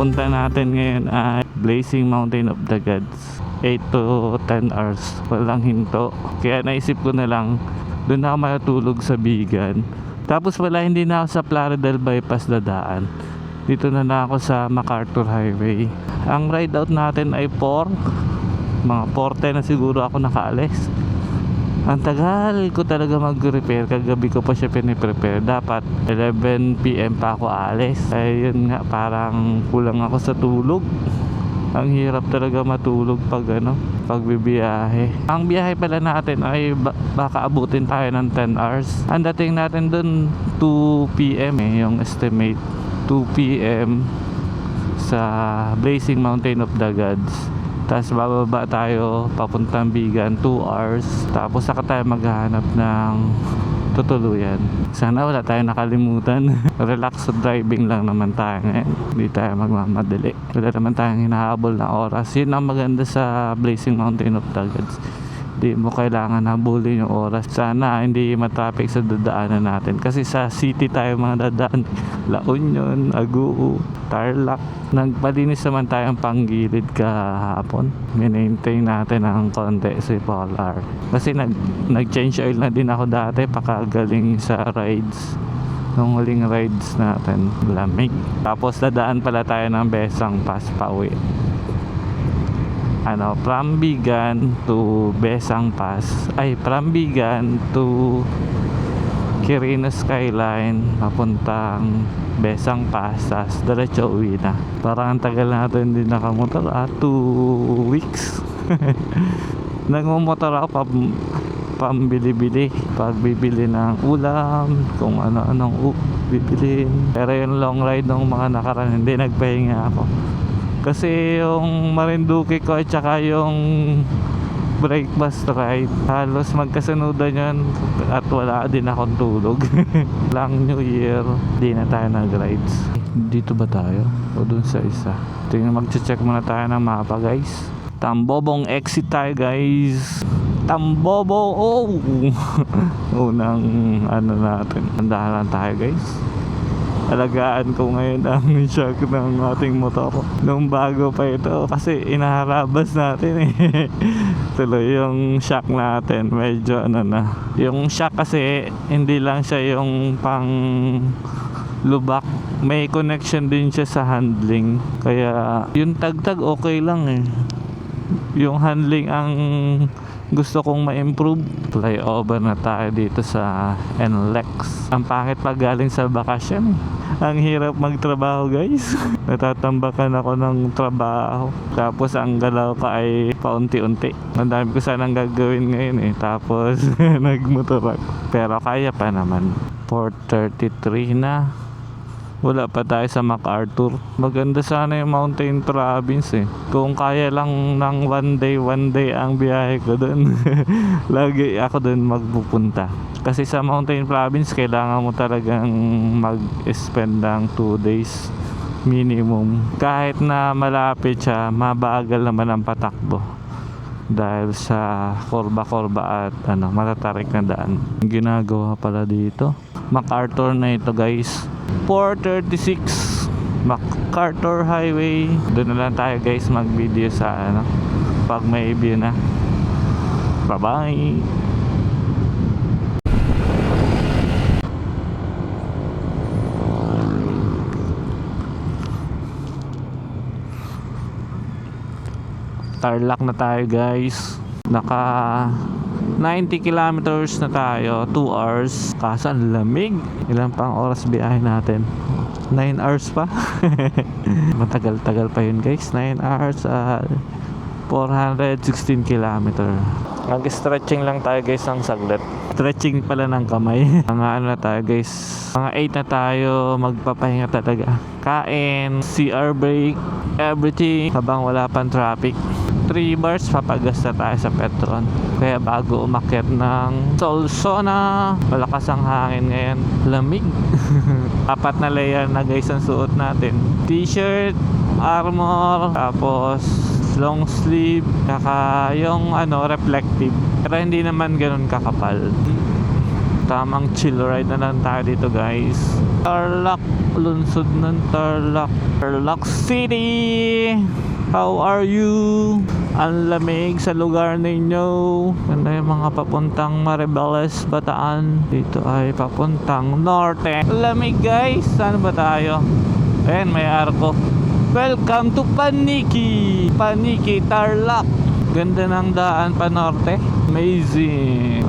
pupunta natin ngayon ay Blazing Mountain of the Gods. 8 to 10 hours, walang hinto. Kaya naisip ko na lang, doon na ako matulog sa Bigan. Tapos wala, hindi na ako sa Plaridel Bypass dadaan. Dito na ako sa MacArthur Highway. Ang ride out natin ay 4. Mga 4:10 na siguro ako nakaalis. Ang tagal ko talaga mag-repair. Kagabi ko pa siya piniprepare. Dapat 11 PM pa ako alis. Ayun nga, parang kulang ako sa tulog. Ang hirap talaga matulog pag pag bibiyahe. Ang biyahe pala natin ay baka abutin tayo ng 10 hours. Ang dating natin dun 2 PM yung estimate. 2 PM sa Blazing Mountain of the Gods. Tapos bababa tayo papuntang Bigan, 2 hours. Tapos saka tayo maghahanap ng tutuluyan. Sana wala tayong nakalimutan. Relax driving lang naman tayo ngayon. Hindi tayo magmamadali. Wala naman tayong hinahabol na oras. Yun ang maganda sa Blazing Mountain of the Gods. Hindi mo kailangan habulin yung oras. Sana hindi matraffic sa dadaanan natin. Kasi sa city tayo mga dadaan. La Union, Agoo, Tarlac. Nagpalinis naman tayong panggilid kahapon. Minaintain natin ng konti si Polar. Kasi nag-change oil na din ako dati. Pakagaling sa rides. Nung huling rides natin, lamig. Tapos dadaan pala tayo ng Besang Pass pauwi. From Bigan to Besang Pass. From Bigan to Quirino Skyline papuntang Besang Pass. Tas diretso uwi na. Parang ang tagal natin hindi nakamotor. 2 weeks. Nagmumotor ako pambili-bili. Pagbibili ng ulam, kung ano-anong bibilin. Pero yung long ride ng mga nakaraan, hindi nagpahinga ako. Kasi yung Marinduque ko at saka yung breakfast ride, halos magkasanudan yun at wala din akong tulog. Lang New Year, di na tayo nag-rides. Dito ba tayo? O dun sa isa? Tingnan, mag-check muna tayo ng mapa guys. Tambobong exit tayo guys. Tambobo! Oh! Unang natin. Andahan lang tayo guys. Alagaan ko ngayon ang shock ng ating motor nung bago pa ito kasi inaharabas natin tuloy yung shock natin, medyo yung shock kasi hindi lang siya yung pang lubak, may connection din siya sa handling, kaya yung tagtag okay lang yung handling ang gusto kong ma-improve. Flyover na tayo dito sa NLEX. Ang pangit pag galing sa bakasyon. Ang hirap magtrabaho guys. Natatambakan ako ng trabaho. Tapos ang galaw ka ay paunti-unti. Ang dami ko sanang gagawin ngayon Tapos nagmotor ako. Pero kaya pa naman. 4:33 na. Wala pa tayo sa MacArthur. Maganda sana yung Mountain Province Kung kaya lang ng one day ang biyahe ko dun. Lagi ako dun magpupunta. Kasi sa Mountain Province kailangan mo talagang mag-spend ng 2 days minimum. Kahit na malapit siya, mabagal naman ang patakbo. Dahil sa korba-korba at matatarik na daan. Ginagawa pala dito. MacArthur na ito guys. 436 MacArthur Highway. Doon na lang tayo guys mag-video sa pag may view na. Bye bye. Tarlac na tayo guys. Naka 90 kilometers na tayo, 2 hours. Kaso ang lamig. Ilan pang oras biyahe natin? 9 hours pa. Matagal-tagal pa yun guys. 9 hours at 416 kilometer. Nag-stretching lang tayo guys ng saglit. Stretching pala ng kamay. Mga na tayo guys, mga 8 na tayo, magpapahinga talaga. Kain, CR break, everything habang wala pang traffic. 3 bars papagas na tayo sa Petron. Kaya bago umakyat ng Solsona, malakas ang hangin ngayon, lamig. 4 na layer na guys ang suot natin. T-shirt, armor, tapos long sleeve, saka yung reflective, pero hindi naman ganun kakapal. tamang chill ride na lang tayo dito guys. Tarlac, lungsod ng Tarlac, Tarlac City. How are you? Ang lamig sa lugar ninyo. Ganda yung mga papuntang Maribeles, Bataan. Dito ay papuntang Norte. Lamig guys. Saan ba tayo? Ayan, may arko. Welcome to Paniki. Paniki, Tarlac. Ganda ng daan pa Norte. Amazing.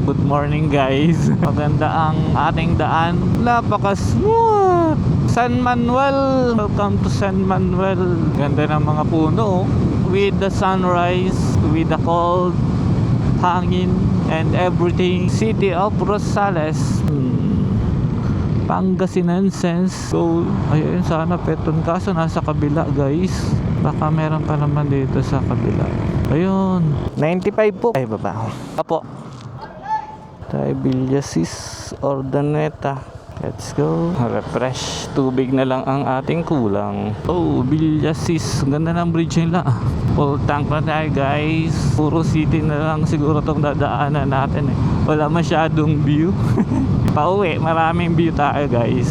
Good morning guys. Maganda ang ating daan. Napaka-smooth. San Manuel. Welcome to San Manuel. Ganda ng mga puno. With the sunrise, with the cold hangin and everything. City of Rosales. Pangasinan sense. So, ayun sana Petron, kaso nasa kabila guys. Baka meron pa naman dito sa kabila. Ayun, 95 po. Ay baba. Apo. Tayo Villasis Ordaneta. Let's go. Refresh. Tubig na lang ang ating kulang. Oh, Villasis. Ganda ng bridge nila. Full tank na tayo guys. Puro city na lang siguro itong dadaanan natin eh. Wala masyadong view. Pauwi, maraming view tayo guys.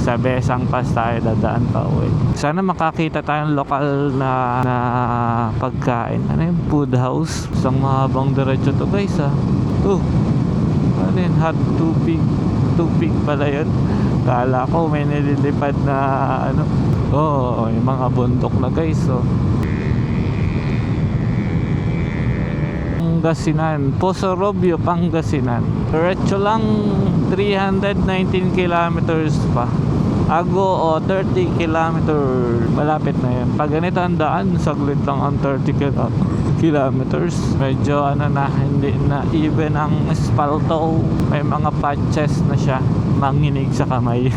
Sa Besang Pass tayo dadaan pauwi. Sana makakita tayong lokal na pagkain. Ano yung food house? Isang mahabang diretso to guys ah. Ano yun? Hot tubig. Tubig pala yun. Kala ko may nililipad na ano. Yung mga bundok na guys Pangasinan, Poso Robio, Pangasinan. Diretso lang 319 kilometers pa. Ago 30 kilometers. Malapit na yan. Pag ganito ang daan, saglit lang ang 30 kilometers. Medyo hindi na even ang espalto. May mga patches na siya. Manginig sa kamay.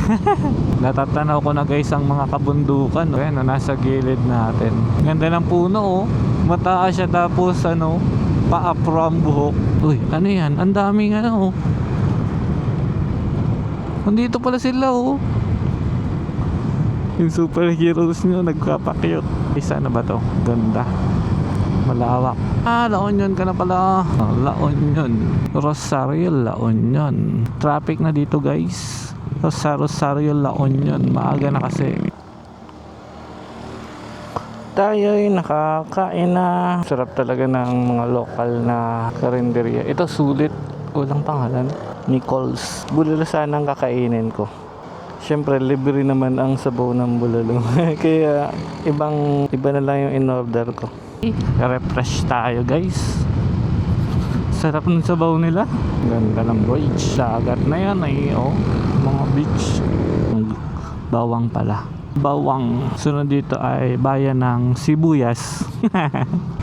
Natatanaw ko na guys ang mga kabundukan. Ayan, nasa gilid natin. Ganda ng puno Mataas siya tapos pa-afro ang buhok. Uy, ano yan? Ang daming Nandito pala sila Yung superheroes nyo nagpapakyut. Isa na ba to? Ganda. Malawak. La Union ka na pala. La Union. Rosario, La Union. Traffic na dito guys. Rosario, La Union. Maaga na kasi. Tayo'y nakakain na. Sarap talaga ng mga lokal na karinderya. Ito sulit. Walang pangalan. Nichols. Bulalo sana ang kakainin ko. Siyempre libre naman ang sabaw ng bulalo. Kaya iba na lang yung in-order ko. Refresh tayo guys. Sarap ng sabaw nila. Ganda ng bridge. Dagat na yan mga beach. Bawang pala. Bawang. Sunod dito ay bayan ng Sibuyas.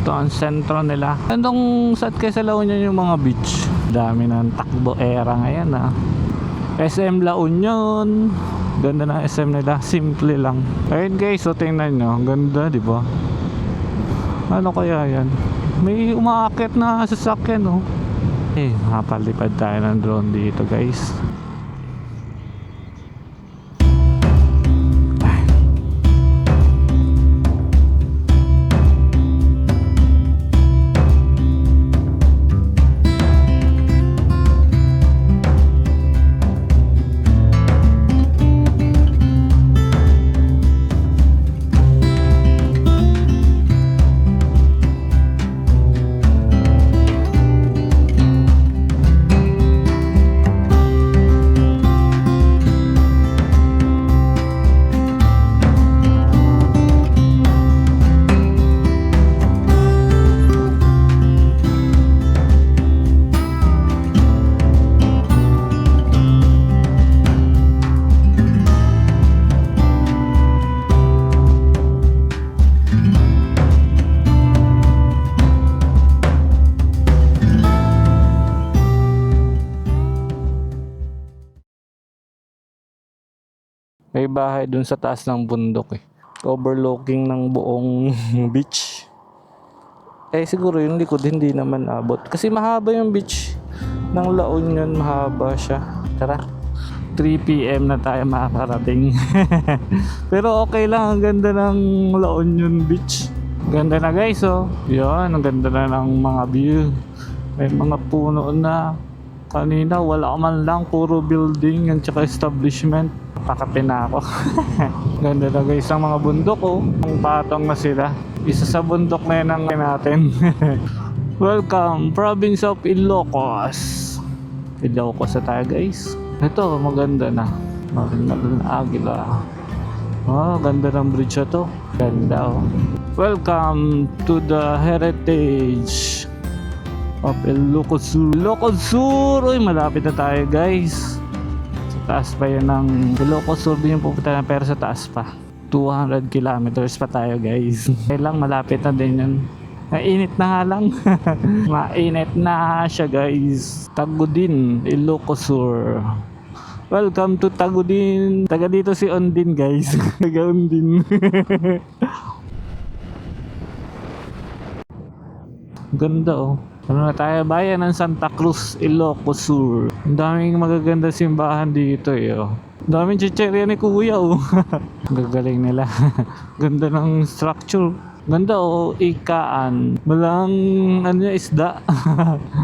Ito ang sentro nila. Anong saan kayo sa La Union yung mga beach? Dami ng takbo era ngayon SM La Union. Ganda ng SM nila. Simple lang. Ayun guys, tingnan nyo. Ganda, di ba? Ano kaya yan? May umaakit na sasakyan makapalipad tayo ng drone dito guys. May bahay dun sa taas ng bundok overlooking ng buong beach. Siguro yung likod hindi naman abot. Kasi mahaba yung beach ng La Union, mahaba siya. Tara, 3 PM na tayo makakarating. Pero okay lang, ang ganda ng La Union Beach. Ganda na guys Yan, ang ganda na ng mga view. May mga puno na. Kanina wala man lang, puro building at saka establishment. Pakape na ako. Ganda na guys ang mga bundok oh. Ang patong na sila. Isa sa bundok na yan ang natin. Welcome, province of Ilocos. Ilocos na tayo guys. Ito, maganda na. Maganda na agila. Oh, ganda ng bridge na to. Ganda oh. Welcome to the heritage of Ilocos Sur. Ilocos Sur! Uy, malapit na tayo guys. Sa taas pa yan ng Ilocos Sur din yung pupunta na, pero sa taas pa. 200 kilometers pa tayo guys. Kailang malapit na din yun. Mainit na nga lang. Mainit na siya guys. Tagudin, Ilocos Sur. Welcome to Tagudin. Taga dito si Ondin guys. Taga Ondin. Ganda oh. Ano na tayo? Bayan ng Santa Cruz, Ilocos Sur. Ang daming magaganda simbahan dito eh oh. Ang daming chicherya ni kuya oh. Gagaling nila. Ganda ng structure. Ganda oh, ikaan. Walang ano niya, isda.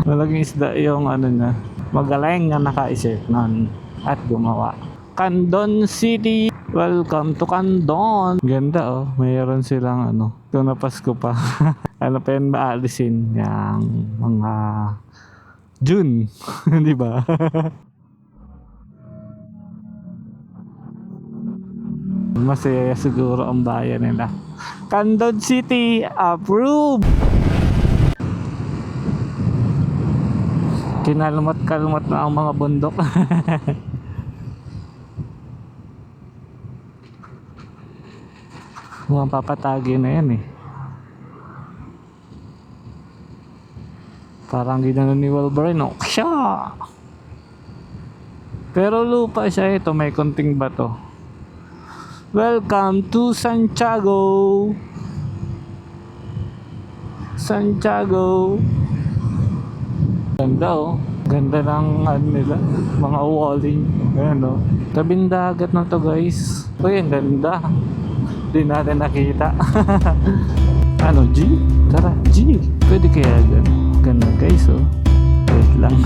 Walang isda yung ano niya. Magaling nga nakaisip nun at gumawa. Candon City. Welcome to Candon. Ganda oh, mayroon silang ano. Ito na Pasko pa. Ano pa yun maalisin? Yang mga June. Di ba? Masaya siguro ang bayan nila. Candon City, approve! Kinalmat-kalmat na ang mga bundok. Mukhang papatagi na yan eh. Parang ginano ni Wolverine oh. Siya! Pero lupa siya ito, may konting bato. Welcome to Santiago. Santiago. Ganda oh. Ganda ng ano nila, mga walling. Ayan oh. Tabing dagat na to guys. Uy, ang ganda. Di natin nakita. Ano, G? Tara, G. Pwede kaya dyan. Ganda guys oh. Wait lang.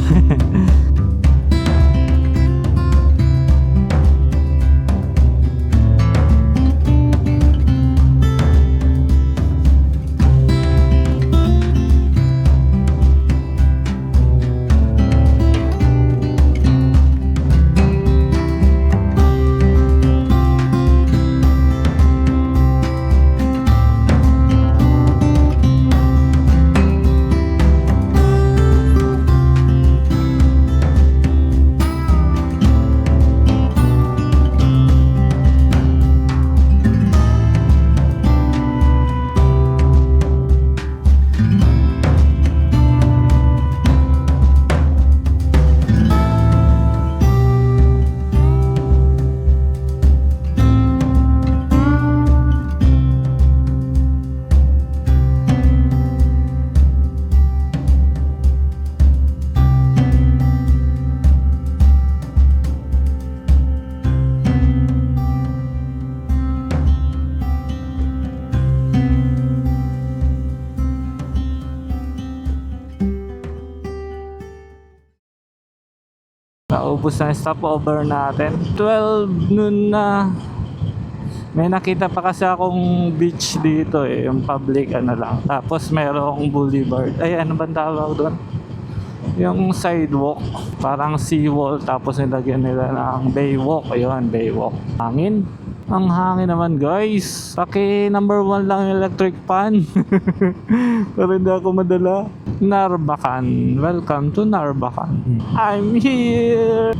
Naubos na yung stopover natin. 12 noon na. May nakita pa kasi akong beach dito eh, yung public ano lang. Tapos merong boulevard. Ay, ano ba tawag doon? Yung sidewalk, parang seawall, tapos nilagyan nila ng baywalk. Ayun, baywalk. Hangin. Ang hangin naman guys. Paki number 1 lang yung electric fan. Pero hindi ako madala. Narbacan. Welcome to Narbacan. I'm here.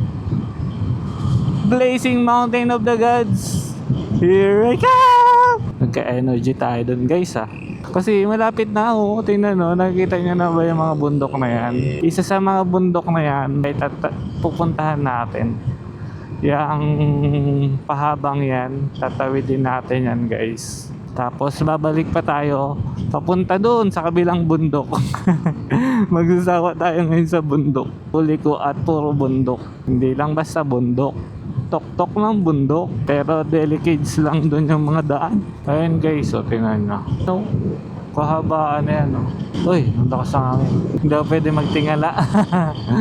Blazing Mountain of the Gods. Here I come. Nagka-energy tayo dun guys ah. Kasi malapit na ako. Tingnan no, nakikita nyo na ba yung mga bundok na yan? Isa sa mga bundok na yan ay pupuntahan natin. Yang pahabang yan, tatawid din natin yan guys. Tapos babalik pa tayo papunta doon sa kabilang bundok. Magsasawa tayo ngayon sa bundok. Huli ko at puro bundok. Hindi lang basta bundok. Tok-tok ng bundok. Pero delicates lang doon yung mga daan. Ayun guys, o tingnan nyo. So, Kahabaan na yan, oh. Uy, ang lakas ng hangin. Hindi ako pwede magtingala.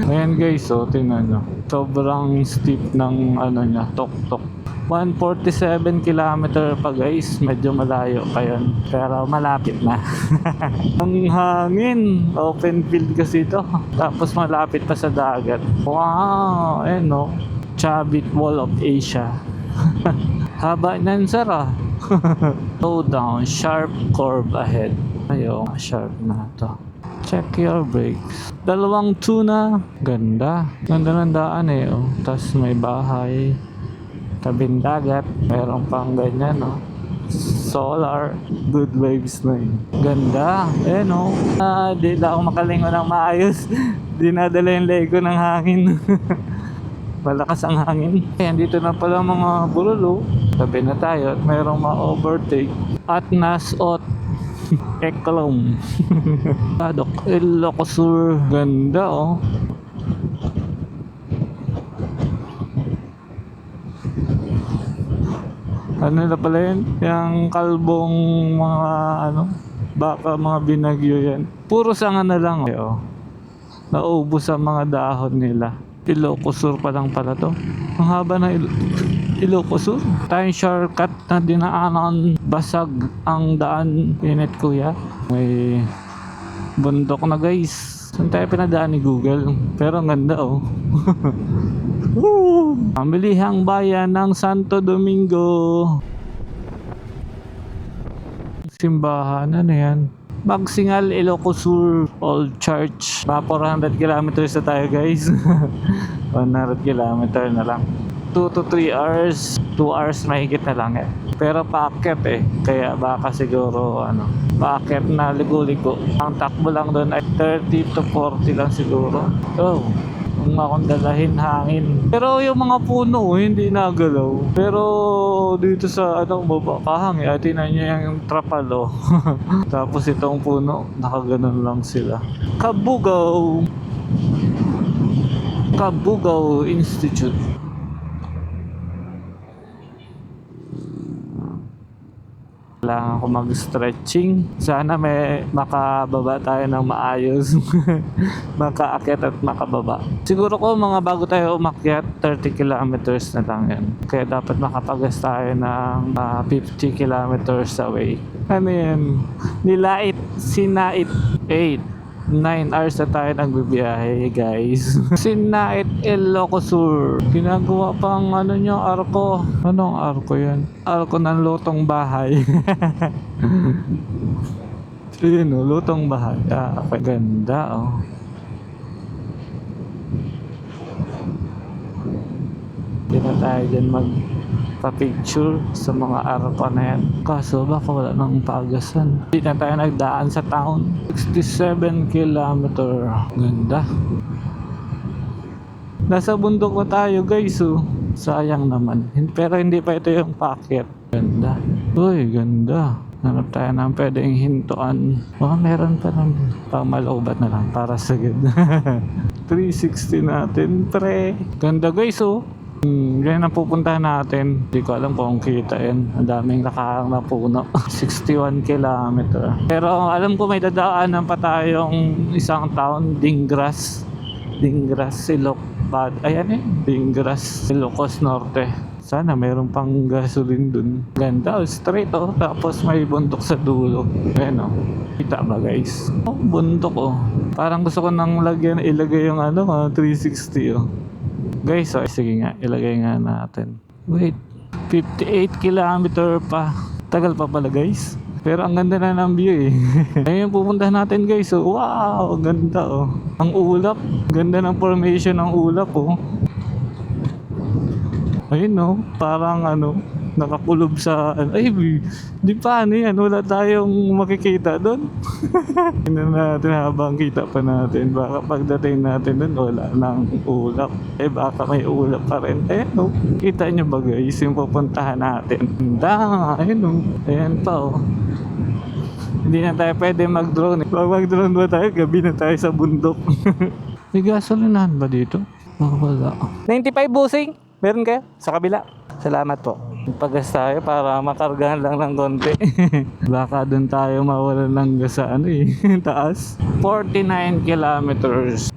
Ayan guys, oh, tingnan nyo. Sobrang steep ng ano niya, tok-tok. 147 kilometer pa guys, medyo malayo pa yun. Pero malapit na. Ang hangin, open field kasi ito. Tapos malapit pa sa dagat. Wow, ayan no. Chavit Wall of Asia. Haba niyan sir ah. Slow down, sharp curve ahead. Ayo, sharp na to. Check your brakes. Dalawang tuna. Ganda. Ganda ng daan eh. Oh. Tapos may bahay. Tabing dagat. Meron pang ganyan no. Solar. Good vibes na yun. Ganda. Eh no. Di na ako makalingo ng maayos. Dinadala yung leg ko ng hangin. Malakas ang hangin. Ayan, dito na pala mga bulalo. Tabi na tayo at mayroong ma-overtake. At nasot. Eklom. Padok. Ilocosur. Ganda oh. Ano na pala yun? Yung kalbong mga ano. Baka mga binagyo yan. Puro sanga na lang oh. Naubos ang mga dahon nila. Ilocosur pa lang pala to. Ang haba na Ilocosur. Tayong shortcut na dinaanan. Basag ang daan. Init kuya. May bundok na guys. Saan tayo pinadaan ni Google? Pero ang ganda oh. Pamilihang bayan ng Santo Domingo. Simbahan. Ano yan? Magsingal, Ilocosur Old Church. Mga 400 kilometers na tayo guys. 100 kilometer na lang. 2 to 3 hours. 2 hours mahigit na lang eh. Pero paakyat eh. Kaya baka siguro ano, paakyat na ligo-ligo. Ang takbo lang doon ay 30 to 40 lang siguro. Oh, kung akong dalahin hangin. Pero yung mga puno hindi nagalaw. Pero dito sa ano baba kahangin at tinan nyo yung trapalo. Tapos itong puno nakaganon lang sila. Kabugao Institute. Kailangan ko mag-stretching. Sana may makababa tayo ng maayos. Makaakyat at makababa. Siguro ko mga bago tayo umakyat, 30 kilometers na lang yan. Kaya dapat makapagas tayo ng 50 kilometers away. Ano yan? Nilait, Sinait 8. 9 hours na tayo nagbibiyahe guys. Sinait Ilocosur. Ginagawa pang ano nyo, arko. Anong arko yan? Arko ng lutong bahay. Yun o, lutong bahay. Ganda oh. Hindi na tayo dyan magpa-picture sa mga arko na yan. Kaso baka wala nang pagasan. Hindi na tayo nagdaan sa town. 67 kilometer. Ganda. Nasa bundok na tayo guys oh. Sayang naman. Pero hindi pa ito yung packet. Ganda. Uy, ganda. Hanap tayo ng pwedeng hintuan. Baka meron pa ng pamalobat na lang para sa ganda. 360 natin pre. Ganda guys oh. Ganyan ang pupuntahan natin. Hindi ko alam kung kita yan. Ang daming nakaharang na puno. 61 kilometer. Pero alam ko may dadaanan pa tayong isang town. Dingras, Silok, ayan eh. Dingras, Ilocos Norte. Sana mayroon pang gasoline dun. Ganda, straight oh. Tapos may bundok sa dulo. Ayan oh. Kita ba guys? Oh, bundok oh. Parang gusto ko nang ilagay yung ano 360 oh. Guys, oh, sige nga, ilagay nga natin. Wait, 58 kilometer pa. Tagal pa pala guys. Pero ang ganda na ng view eh. Ayun pupuntahan natin guys. Oh, wow, ganda oh. Ang ulap. Ganda ng formation ng ulap oh. Ayun oh, parang ano, nakakulob sa ay di pa ano yan, wala tayong makikita doon. Tingnan natin habang kita pa natin, baka pagdating natin doon wala nang ulap, baka may ulap pa rin. No, kita nyo ba guys yung pupuntahan natin? Ayun oh, ayan pa oh. Hindi na tayo pwede mag-drone. Pag mag-drone ba tayo, gabi na tayo sa bundok. May gasolinahan ba dito? Wala. 95 busing, meron kayo? Sa kabila. Salamat po. Pagas tayo para makargahan lang ng konti. Baka dun tayo mawalan ng gas sa ano eh, taas. 49 kilometers.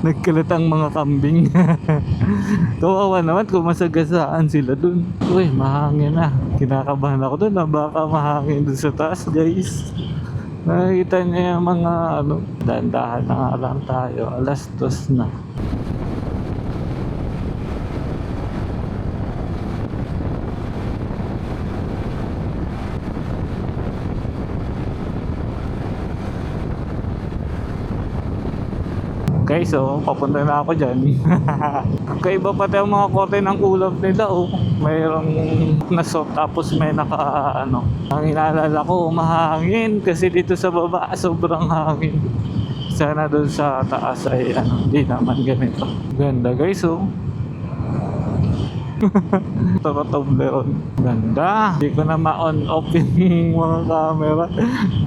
Nagkalat ang mga kambing. Kawawa naman kung masagasaan sila dun. Uy, mahangin na. Kinakabahan ako dun na baka mahangin dun sa taas, guys. Nakikita niya yung mga ano, dahan-dahan na nga lang tayo. 2:00 na. Okay, so papunta na ako dyan. Kaiba pati ang mga kote ng ulap nila, oh. Mayroong nasot tapos may naka ano. Ang inaalala ko, mahangin kasi dito sa baba sobrang hangin. Sana doon sa taas ay ano, hindi naman ganito. Ganda guys, oh. Toblerone. Ganda. Hindi ko na ma-on off yung mga camera.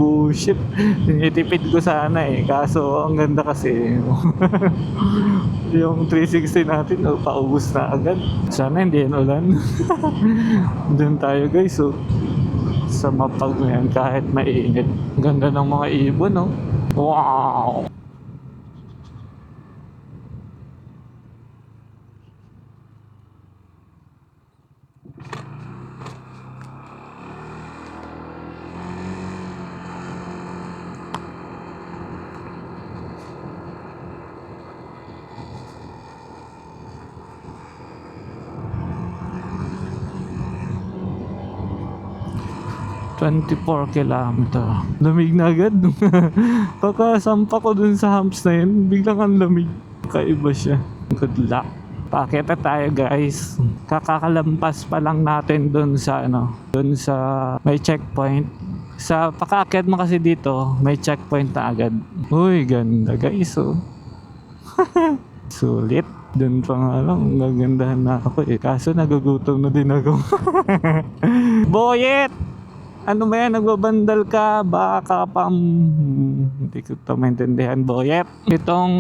Bullshit. Tinitipid ko sana eh. Kaso ang ganda kasi. Yung 360 natin, oh, paubos na agad. Sana hindi yan ulan. Doon tayo guys, oh. Sa mapag na yan kahit mainit. Ganda ng mga ibon, oh. Wow! 24 kilometer. Lamig na agad. Pagkasampa ko dun sa humps na yun, biglang ang lamig. Kaiba siya. Good luck. Pakita tayo guys. Kakakalampas pa lang natin dun sa ano, dun sa may checkpoint. Sa pakaakyat mo kasi dito, may checkpoint na agad. Uy, ganda guys, oh. Sulit. Dun pa nga lang, gagandahan na ako eh. Kaso nagugutom na din ako. Boyet! Ano ba yan? Nagbabandal ka? Baka pam... Hindi ko ito maintindihan, Boyet. Itong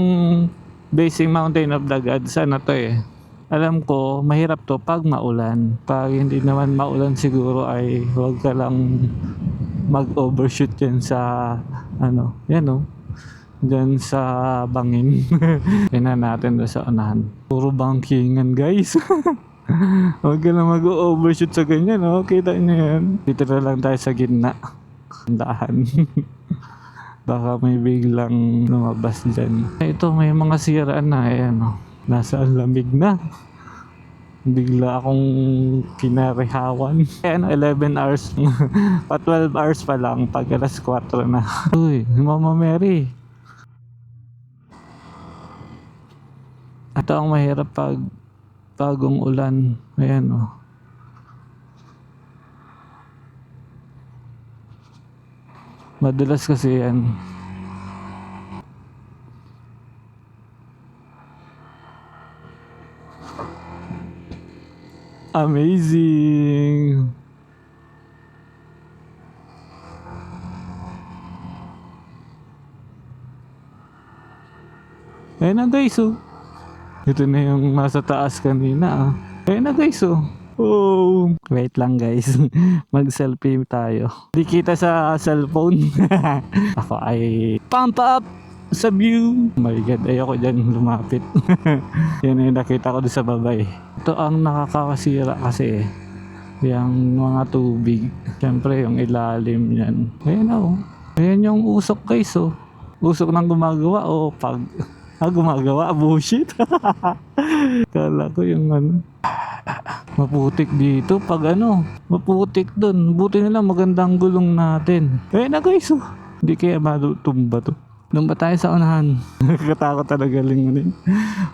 Basing Mountain of the Gods, ano to eh. Alam ko, mahirap to pag maulan. Pag hindi naman maulan siguro ay huwag ka lang mag-overshoot yan sa... Ano, yan oh. Diyan sa bangin. Tingnan natin doon sa unahan. Puro bankingan guys. Huwag ka na mag-overshoot sa ganyan, no? Kita nyo yan. Dito na lang tayo sa gitna. Dahan. Baka may biglang lumabas dyan. Ito, may mga siraan na. Ayan, no? Nasa lamig na. Bigla akong kinarihawan. Ayan, 11 hours. Pa 12 hours pa lang. Pag alas 4 na. Uy, Mama Mary. Ito ang mahirap pag bagong ulan. Ayan oh. Madalas kasi yan. Amazing. Ayan na guys oh. Ito na yung nasa taas kanina ah. Ayan na guys oh. Oh. Wait lang guys. Mag selfie tayo. Di kita sa cellphone. Ako ay pump up sa view. Oh my god, ayoko dyan lumapit. Yan yung nakita ko doon sa babay. Ito ang nakakasira kasi yung mga tubig. Siyempre yung ilalim yan. Ayan na oh. Ayan yung usok guys oh. Usok ng gumagawa o pag gumagawa, bullshit. Kala ko yung ano. Maputik dito pag ano. Maputik dun. Buti na lang magandang gulong natin. Eh na guys oh. Hindi kaya matumba to. Doon ba tayo sa unahan? Katakot talaga lingunin.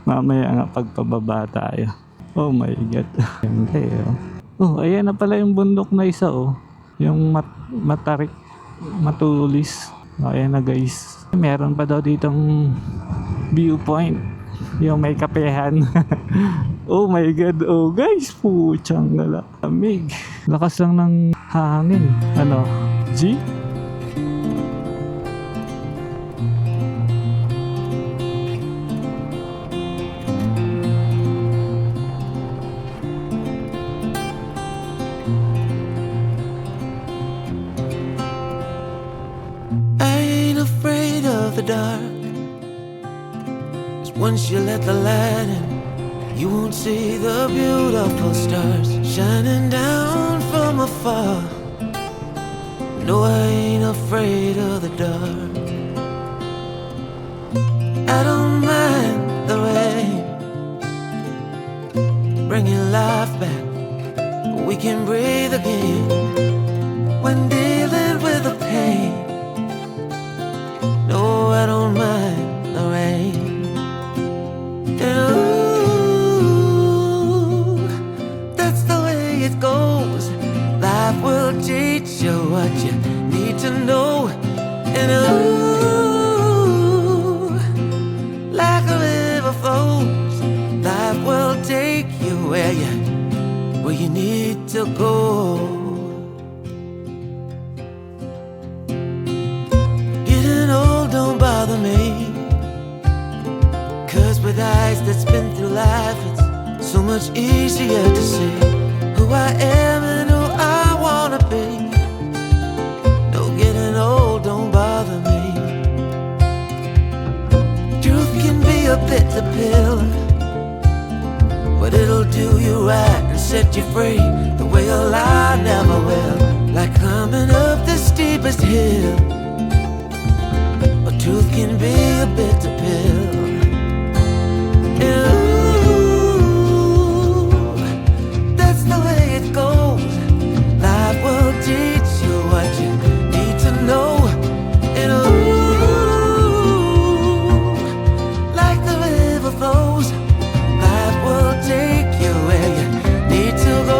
Mamaya nga pagpababa tayo. Oh my god. Ganda eh oh. Oh, ayan na pala yung bundok na isa oh. Yung matarik. Matulis. Oh, ayan na guys. Meron pa daw ditong viewpoint. Yung may kapehan. Oh my god. Oh guys. Puchang lamig. Lakas lang ng hangin. Ano? G? dark. 'Cause once you let the light in, you won't see the beautiful stars shining down from afar. No, I ain't afraid of the dark. I don't mind the rain, bringing life back. We can breathe again when dealing with the pain. No, I don't mind the rain. And ooh, that's the way it goes. Life will teach you what you need to know. And ooh, like a river flows, life will take you where you need to go. Getting old don't bother me, 'cause with eyes that's been through life, it's so much easier to see who I am and who I wanna be. No, getting old don't bother me. Truth can be a bitter pill, but it'll do you right and set you free the way a lie never will. Like climbing up the steepest hill, but truth can be a bitter pill. And ooh, that's the way it goes. Life will teach you what you need to know. And ooh, like the river flows, life will take you where you need to go.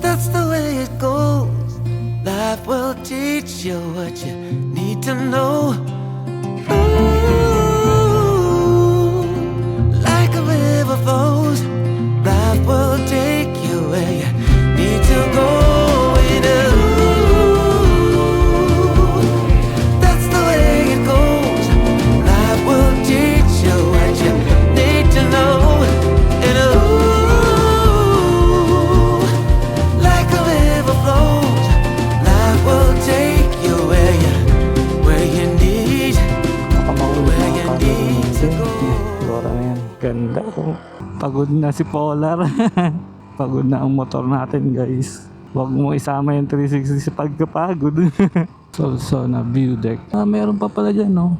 That's the way it goes. Life will teach you what you need to know. Ooh, like a river flows, life will take you where you need to go. And ooh, that's the way it goes. Life will teach you what you need to know. And ooh, like a river flows, life will take you where you need to go. Dora na yan. Ganda. Pagod na si Polar. Pagod na ang motor natin, guys. Huwag mo isama yung 360 sa pagkapagod. Solsona view deck. Meron pa pala dyan, no?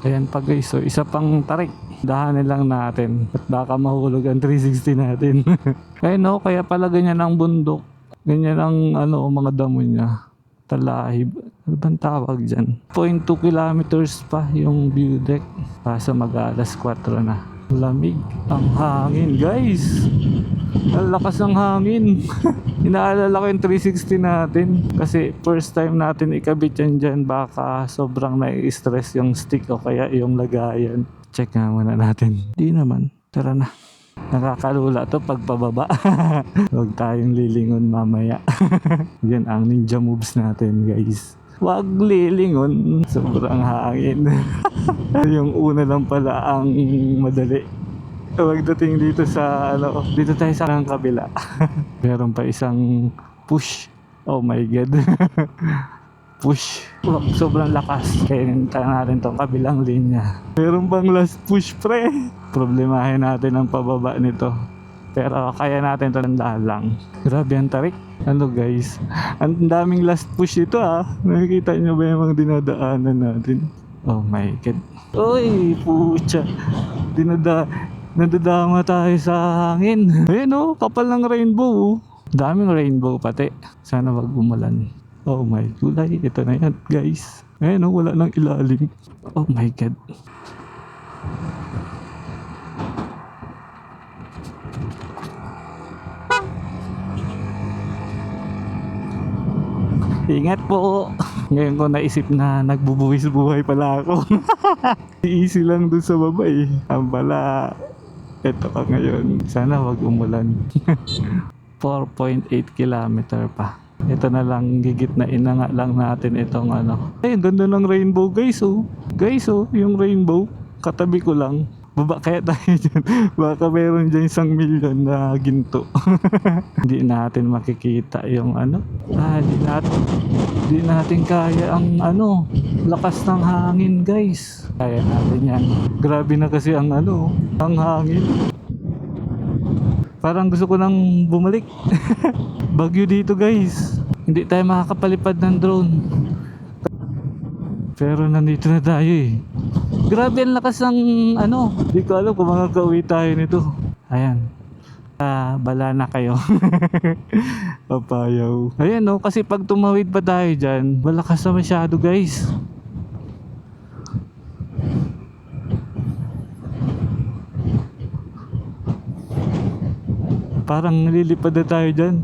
Ayan pa, guys. So, isa pang tarik. Dahanin lang natin. At baka mahulog ang 360 natin. Ayun, no? Kaya pala ganyan ang bundok. Ganyan ang, mga damo niya. Talahib. Ano bang tawag dyan? 0.2 kilometers pa yung view deck. Kaso mag-alas 4 na. Lamig. Ang hangin, guys. Ang lakas ng hangin. Inaalala ko yung 360 natin. Kasi first time natin ikabit yan dyan. Baka sobrang nai-stress yung stick o kaya yung lagayan. Check nga muna natin. Di naman. Tara na. Nakakalula to pagpababa. Huwag tayong lilingon mamaya. Yan ang ninja moves natin, guys. Huwag lilingon. Sobrang hangin. Yung una lang pala ang madali. Pagdating dito sa dito tayo sa kabila. Meron pa isang push. Oh my god. Push. Sobrang lakas. Kaya hintayin natin tong kabilang linya. Meron pang last push, pre. Problemahin natin ang pababa nito. Pero kaya natin ito ng lang. Grabe ang tarik. Guys, ang daming last push ito Nakikita nyo ba yung mga dinadaanan natin? Oh my god. Uy, pucha. Nadadama tayo sa hangin. Ayun kapal ng rainbow. Daming rainbow pati. Sana wag umulan. Oh my gulay. Ito na yan, guys. Ayun wala nang ilalim. Oh my god. Ingat po. Ngayon ko naisip na nagbubuwis-buhay pala ako. Easy lang dun sa baba Ang pala, eto ka ngayon. Sana wag umulan. 4.8 kilometer pa. Ito na lang, gigit na inanga lang natin itong ano. Ay, ang ganda ng rainbow guys oh. Guys oh, yung rainbow. Katabi ko lang. Baba kaya tayo dyan. Baka meron dyan 1 milyon na ginto. Hindi natin makikita yung ano. Hindi natin kaya ang ano. Lakas ng hangin guys. Kaya natin yan. Grabe na kasi ang ano. Ang hangin. Parang gusto ko nang bumalik. Bagyo dito guys. Hindi tayo makakapalipad ng drone. Pero nandito na tayo eh. Grabe ang lakas ng ano. Hindi ko alam kung makakauwi tayo nito. Ayan. Bala na kayo. Papayaw. Ayan no, kasi pag tumawid pa tayo dyan, malakas na masyado guys. Parang nililipad na tayo dyan.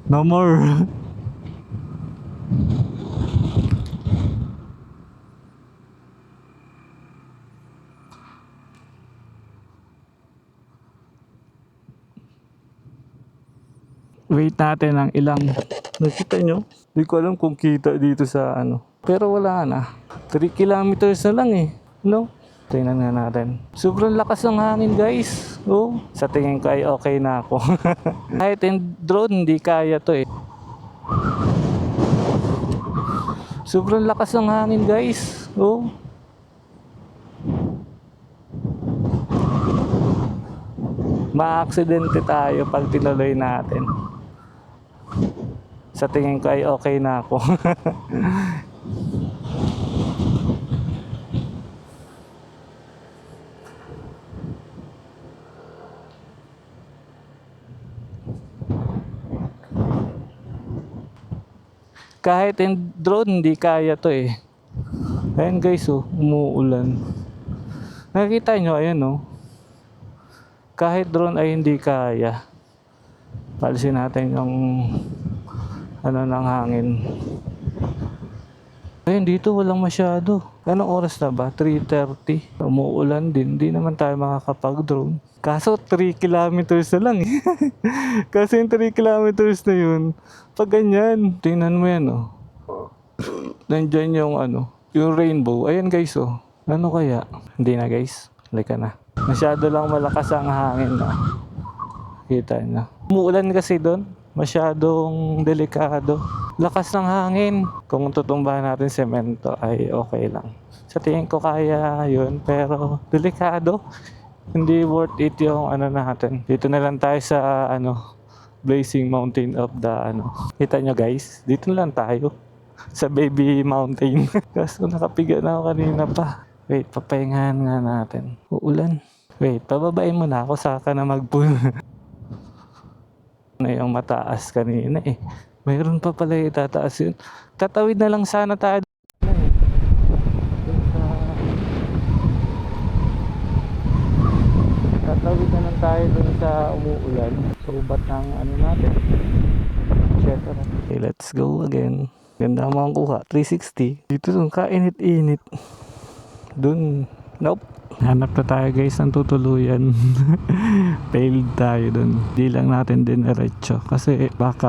No more. Wait natin ng ilang. Nakita nyo? Hindi ko alam kung kita dito sa ano. Pero wala na. 3 kilometers na lang eh. No? Tingnan nga natin. Sobrang lakas ng hangin guys. Oh, sa tingin ko ay okay na ako. Kahit in drone hindi kaya to eh. Sobrang lakas ng hangin guys. Oh. Ma-aksidente tayo pag tinuloy natin. Sa tingin ko ay okay na ako. Kahit in drone hindi kaya to eh. Ayan guys oh, umuulan. Nakikita nyo, ayan oh. Kahit drone ay hindi kaya. Palisin natin yung ano ng hangin. Ayun dito walang masyado. Anong oras na ba? 3:30. Umuulan din. Hindi naman tayo makakapag-drone. Kaso 3 kilometers na lang eh. Kasi yung 3 kilometers na yun, pag ganyan, tingnan mo yan oh. Nandyan yung ano, yung rainbow. Ayan guys oh. Ano kaya? Hindi na guys. Halika na. Masyado lang malakas ang hangin na. Kita nyo. Umuulan kasi doon. Masyadong delikado. Lakas ng hangin. Kung tutumbahan natin semento ay okay lang. Sa tingin ko kaya yun. Pero delikado. Hindi worth it yung ano natin. Dito na lang tayo sa ano, Blazing Mountain of the ano. Kita nyo guys. Dito na lang tayo. Sa Baby Mountain. Kaso nakapiga na ako kanina pa. Wait, papahingahan nga natin. Uulan. Wait, pababain mo na ako saka na mag-pull. Na yung mataas kanina eh. Mayroon pa pala yung tataas yun. Tatawid na lang sana tayo. Tatawid na lang tayo dun sa umuulan. Subat ng ano natin. Okay, let's go again. Ganda mo ang kuha. 360. Dito dun kainit-init. Dun. Nope. Hanap na tayo guys ng tutuluyan. Failed tayo dun. Di lang natin din diretso. Kasi baka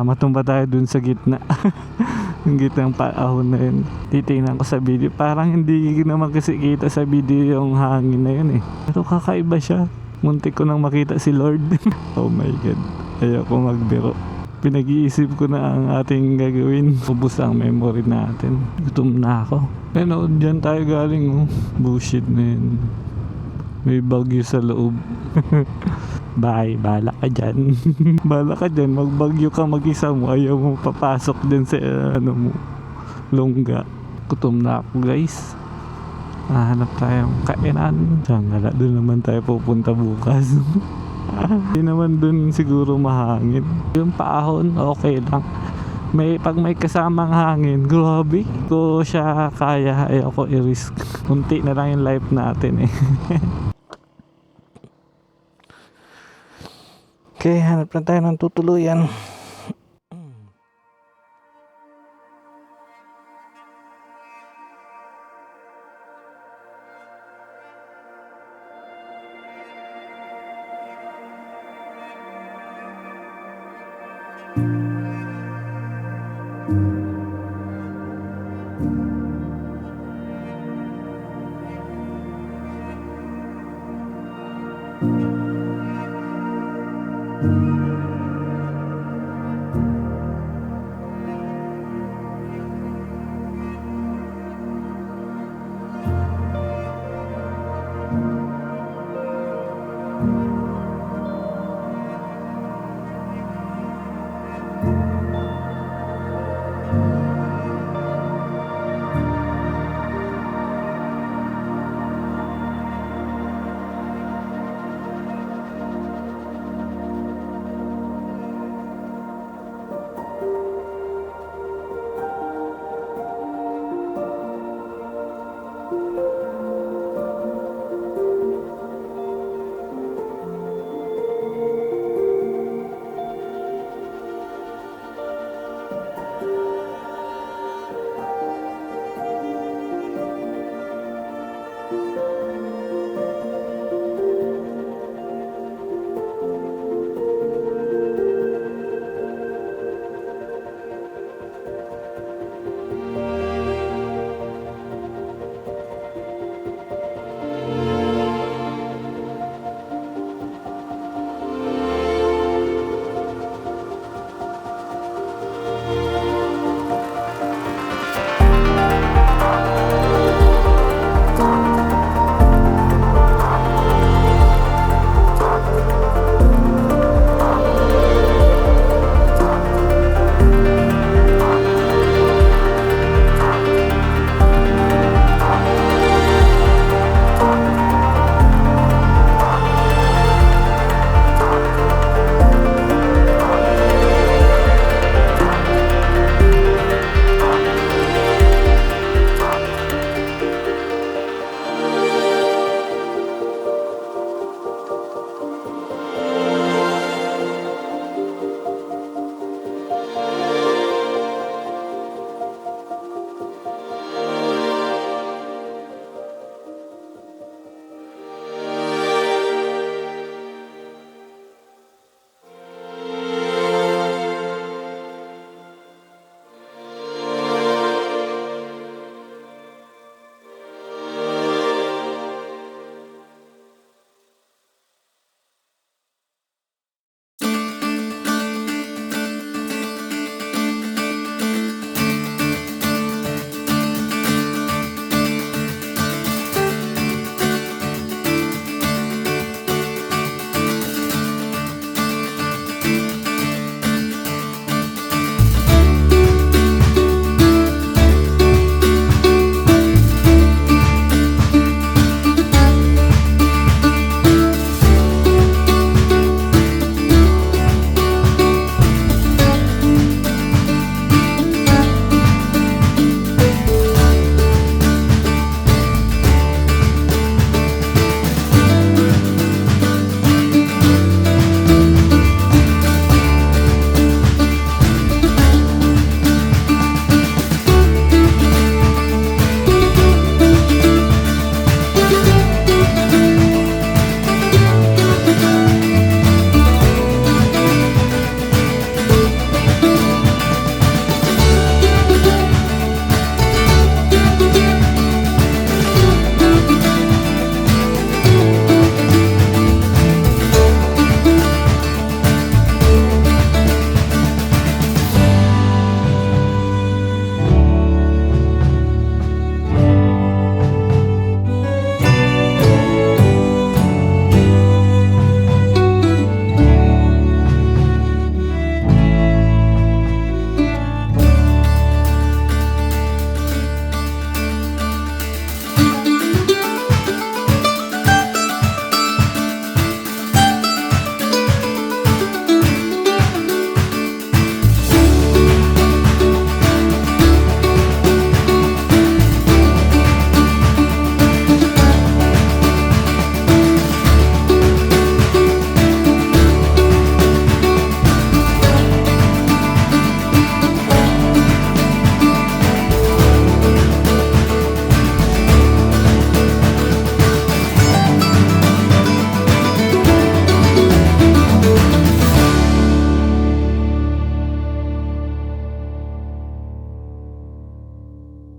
matumba tayo dun sa gitna. Yung gitnang paahon na yun. Titingnan ko sa video. Parang hindi naman kasi kita sa video yung hangin na yun eh. Pero kakaiba siya. Muntik ko nang makita si Lord. Oh my God. Ayoko magbiro. Pinag-iisip ko na ang ating gagawin. Ubus ang memory natin. Gutom na ako. Pero dyan tayo galing oh. Bullshit na yun. May bagyo sa loob. Bye, bala ka dyan. Bala ka dyan, magbagyo ka mag-isa mo. Ayaw mo papasok dyan sa ano mo, lungga. Gutom na ako guys. Hanap tayong kainan. Sangala, doon naman tayo pupunta bukas. Hindi naman dun siguro mahangin. Yung paahon, okay lang. Pag may kasamang hangin, grabe. Ko siya kaya, ayoko i-risk. Kunti na lang yung life natin eh. Okay, hanap na tayo ng tutuluyan.